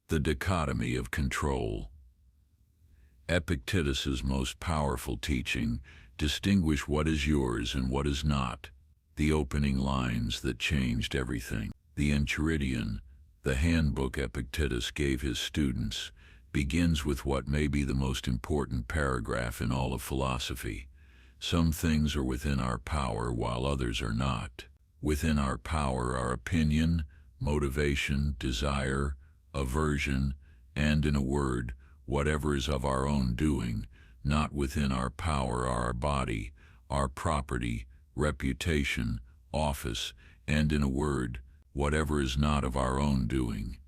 The Dichotomy of Control. Epictetus's most powerful teaching: distinguish what is yours and what is not. The opening lines that changed everything. The Enchiridion, the handbook Epictetus gave his students, begins with what may be the most important paragraph in all of philosophy. Some things are within our power while others are not. Within our power are opinion, motivation, desire, aversion, and, in a word, whatever is of our own doing. Not within our power are our body, our property, reputation, office, and, in a word, whatever is not of our own doing.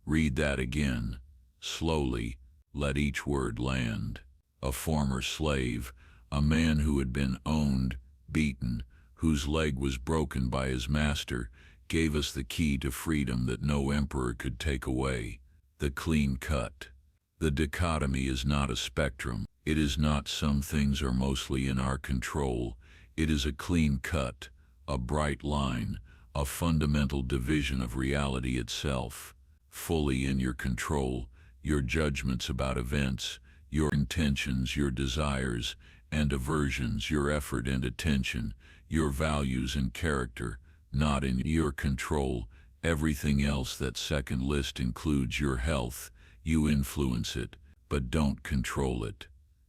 Read that again. Slowly, let each word land. A former slave, a man who had been owned, beaten, whose leg was broken by his master, gave us the key to freedom that no emperor could take away: the clean cut. The dichotomy is not a spectrum. It is not some things are mostly in our control. It is a clean cut, a bright line, a fundamental division of reality itself, fully in your control. Your judgments about events, your intentions, your desires and aversions, your effort and attention, your values and character, not in your control. Everything else, that second list, includes your health. You influence it, but don't control it.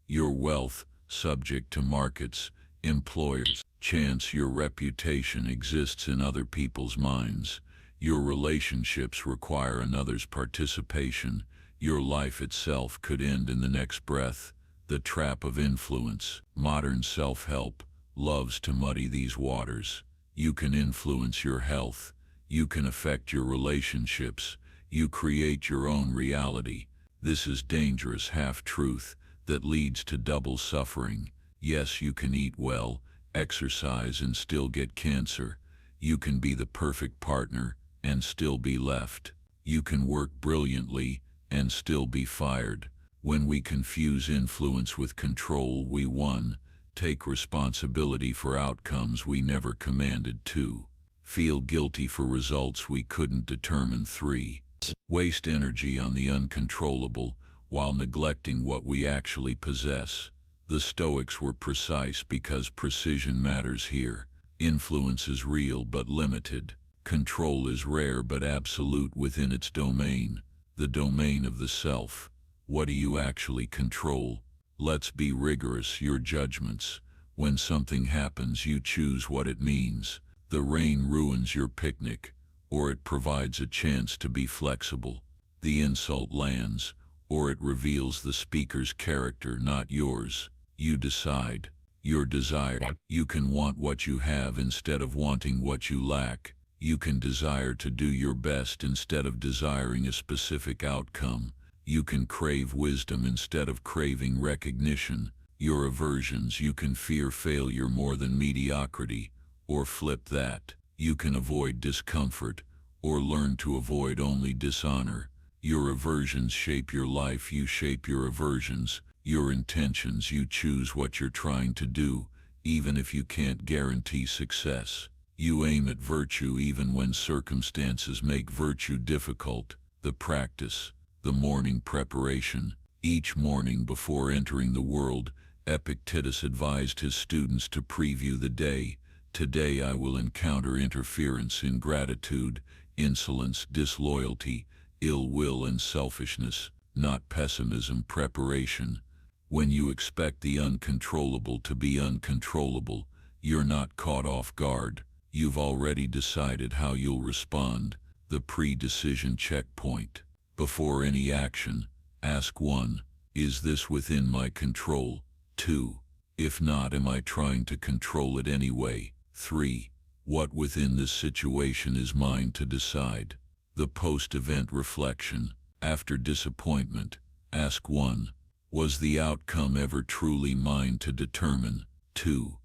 Your wealth, subject to markets, employers, chance. Your reputation exists in other people's minds. Your relationships require another's participation. Your life itself could end in the next breath. The trap of influence. Modern self-help loves to muddy these waters. You can influence your health. You can affect your relationships. You create your own reality. This is dangerous half-truth that leads to double suffering. Yes, you can eat well, exercise, and still get cancer. You can be the perfect partner and still be left. You can work brilliantly and still be fired. When we confuse influence with control, we 1. Take responsibility for outcomes we never commanded. 2. Feel guilty for results we couldn't determine. 3. Waste energy on the uncontrollable while neglecting what we actually possess. The Stoics were precise because precision matters here. Influence is real but limited. Control is rare but absolute within its domain, the domain of the self. What do you actually control? Let's be rigorous. Your judgments. When something happens, you choose what it means. The rain ruins your picnic, or it provides a chance to be flexible. The insult lands, or it reveals the speaker's character, not yours. You decide. Your desire. You can want what you have instead of wanting what you lack. You can desire to do your best instead of desiring a specific outcome. You can crave wisdom instead of craving recognition. Your aversions. You can fear failure more than mediocrity, or flip that. You can avoid discomfort, or learn to avoid only dishonor. Your aversions shape your life. You shape your aversions. Your intentions. You choose what you're trying to do, even if you can't guarantee success. You aim at virtue even when circumstances make virtue difficult. The practice. The morning preparation. Each morning before entering the world, Epictetus advised his students to preview the day. Today I will encounter interference, ingratitude, insolence, disloyalty, ill will, and selfishness, not pessimism. Preparation. When you expect the uncontrollable to be uncontrollable, you're not caught off guard. You've already decided how you'll respond. The pre-decision checkpoint. Before any action, ask 1. Is this within my control? 2. If not, am I trying to control it anyway? 3. What within this situation is mine to decide? The post-event reflection. After disappointment, ask 1. Was the outcome ever truly mine to determine? 2.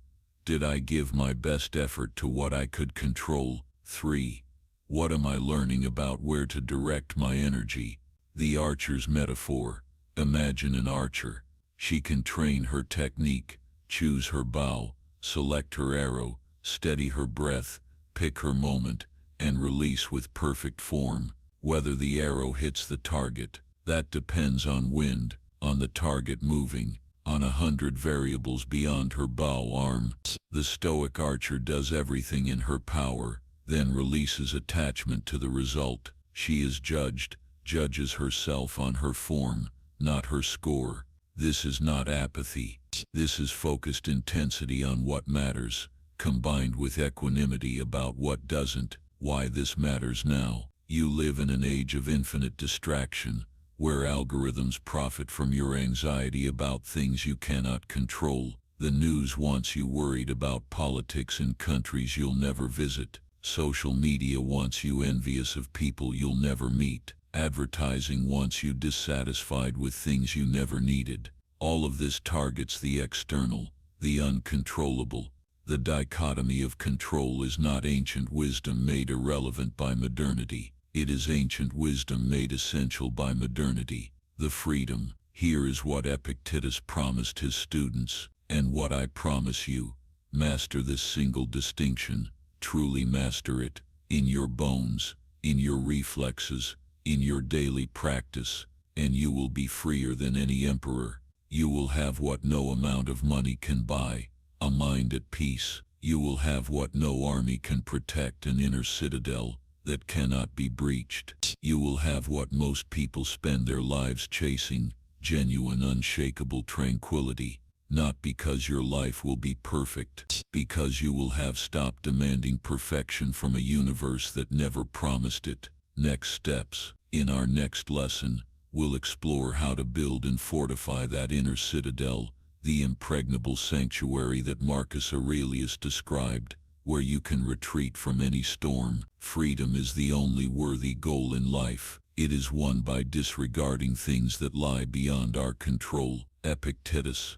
Did I give my best effort to what I could control? 3. What am I learning about where to direct my energy? The archer's metaphor. Imagine an archer. She can train her technique, choose her bow, select her arrow, steady her breath, pick her moment, and release with perfect form. whether the arrow hits the target. That depends on wind, on the target moving, on 100 variables beyond her bow arm. The Stoic archer does everything in her power, then releases attachment to the result. She is judges herself on her form, not her score. This is not apathy. This is focused intensity on what matters, combined with equanimity about what doesn't. Why this matters now. You live in an age of infinite distraction, where algorithms profit from your anxiety about things you cannot control. The news wants you worried about politics in countries you'll never visit. Social media wants you envious of people you'll never meet. Advertising wants you dissatisfied with things you never needed. All of this targets the external, the uncontrollable. The dichotomy of control is not ancient wisdom made irrelevant by modernity. It is ancient wisdom made essential by modernity. The freedom. Here is what Epictetus promised his students, and what I promise you. Master this single distinction. Truly master it, in your bones, in your reflexes, in your daily practice, and you will be freer than any emperor. You will have what no amount of money can buy, a mind at peace. You will have what no army can protect, an inner citadel that cannot be breached. You will have what most people spend their lives chasing, genuine unshakable tranquility. Not because your life will be perfect, because you will have stopped demanding perfection from a universe that never promised it. Next steps. In our next lesson, we'll explore how to build and fortify that inner citadel, the impregnable sanctuary that Marcus Aurelius described, where you can retreat from any storm. Freedom is the only worthy goal in life. It is won by disregarding things that lie beyond our control. Epictetus.